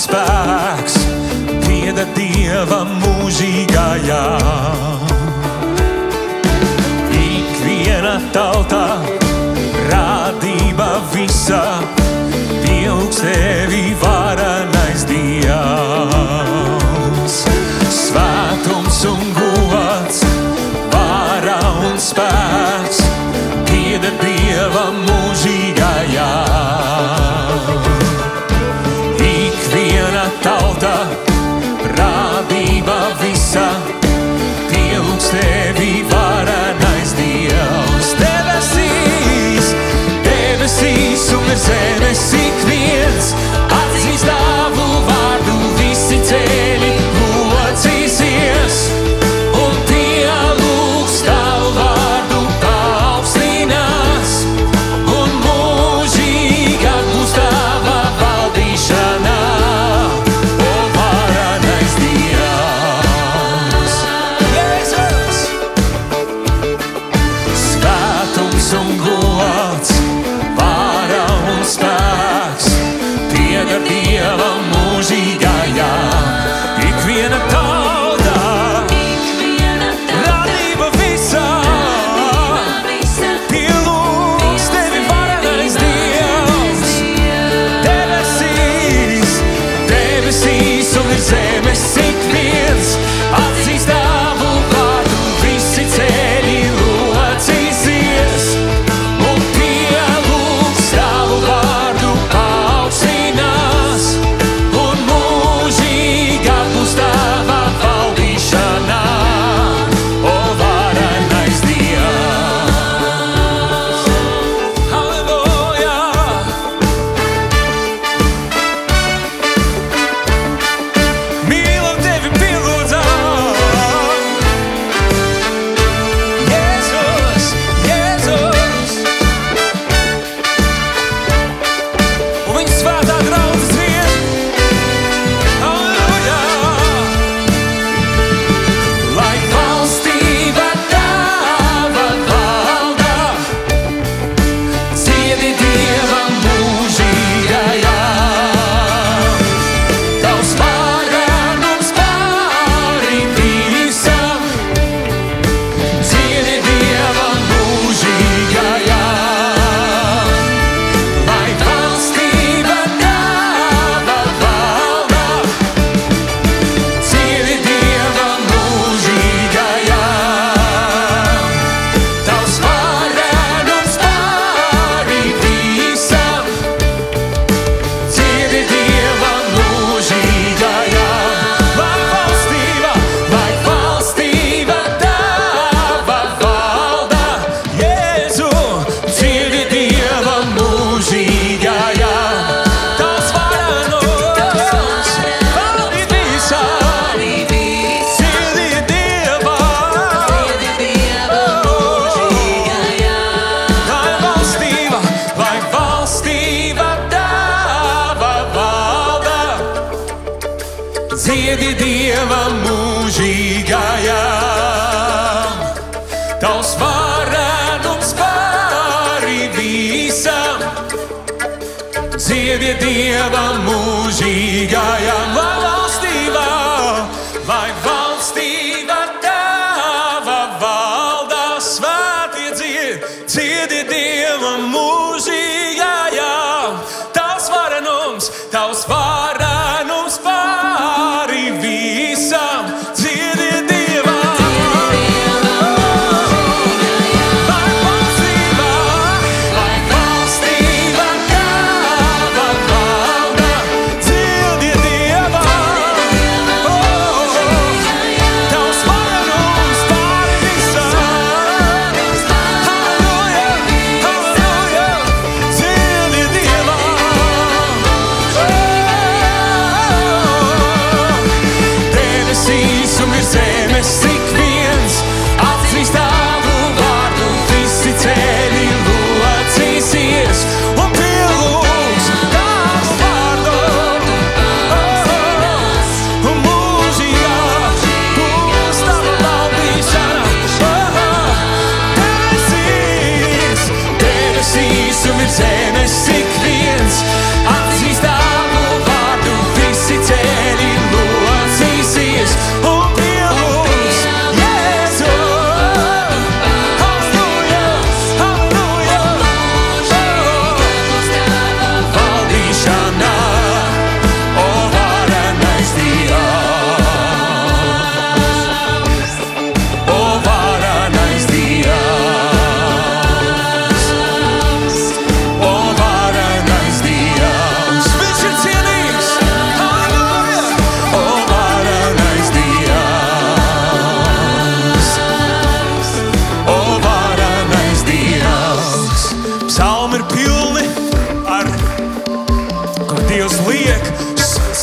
spēks pieder Dievam mūžīgajā. Ikviena tautā, radība visa, pielūgs tevi varenais Dievs. Svētums un gods, vara un spēks pieder Dievam mūžīgajā. Ikviena tauta, radība visa, pielūgs tevi varenais Dievs. Debesīs un virs zemes ik viens atzīst tavu vārdu, visi ceļi locīsies un pielūgs tavu vārdu paaugstinās, un mūžīgā būs tava valdīšanā, o varenais Dievs. Jēzus! Svētums un gods, vara un spēks pieder Dievam mūžīgajā. Ikviena tauta, radība visa, pielūgs tevi varenais Dievs. Debesīs un virs zemes ik viens atzīst tavu vārdu, visi ceļi locīsies un pielūgs tavu vārdu paaugstinās, un mūžīgā būs tava valdīšanā, o varenais Dievs. Halleluja! Mīlam tevi, pielūdzam! Jēzus, Jēzus! Un viņa svētā draudzes vien. Halleluja! Lai valstība tava valda, dziedi Dievam mūžīgajā. Tavs varenums pāri visam, dziedi Dievam mūžīgajā. Lai valstība tava valda, dziedi Dievam mūžīgajā. Tavs varenums pāri visam, dziedi Dievam mūžīgajā. Lai valstība tava valda, Jēzu, dziedi Dievam mūžīgajā. Tavs varenums pāri visam, dziedi Dievam. Lai valstība tava valda, dziedi Dievam mūžīgajā. Tavs varenums pāri visam, dziedi Dievam mūžīgajā. Lai valstība tava valda, svētie dziedi Dievam mūžīgajā. Tavs varenums pāri visam, dziedi Dievam. Lai valstība tava valda,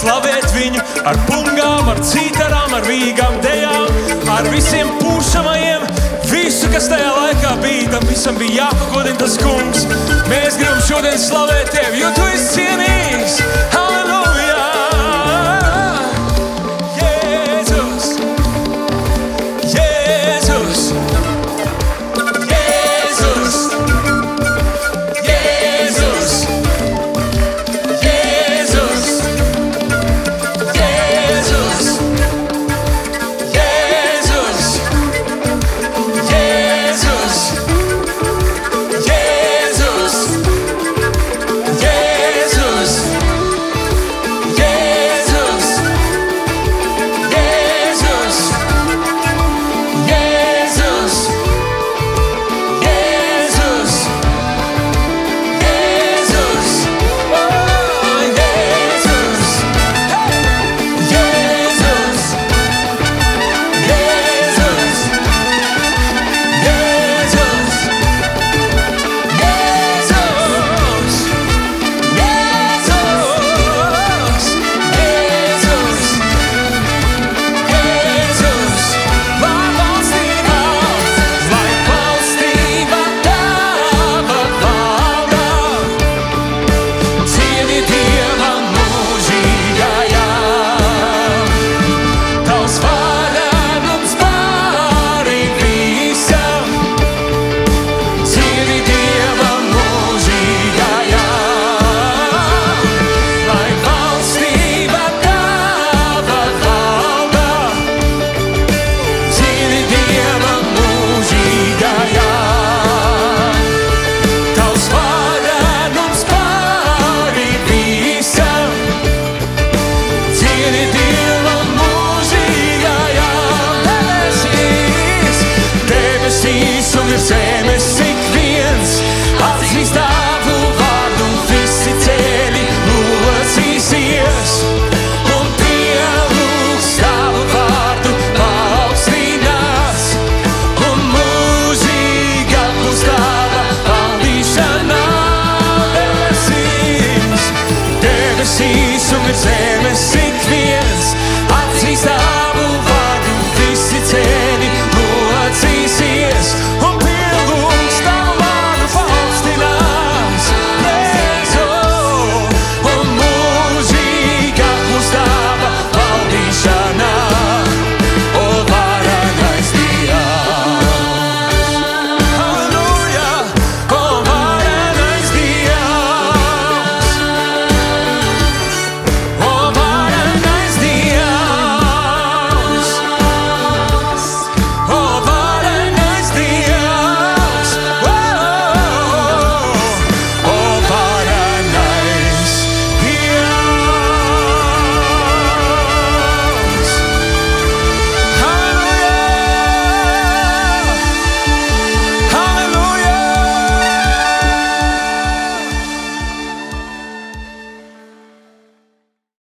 slavēt viņu ar pungām, ar citarām, ar vīgām dejām, ar visiem pūšamajiem. Visu, kas tajā laikā bija, tam visam bija jāpagodina tas kungs. Mēs gribam šodien slavēt tevi, jo tu esi cienīgs. Halleluja! Jēzus! Jēzus! Jēzus! Jēzus! Jēzus! Jēzus! Debesīs un ir zemes.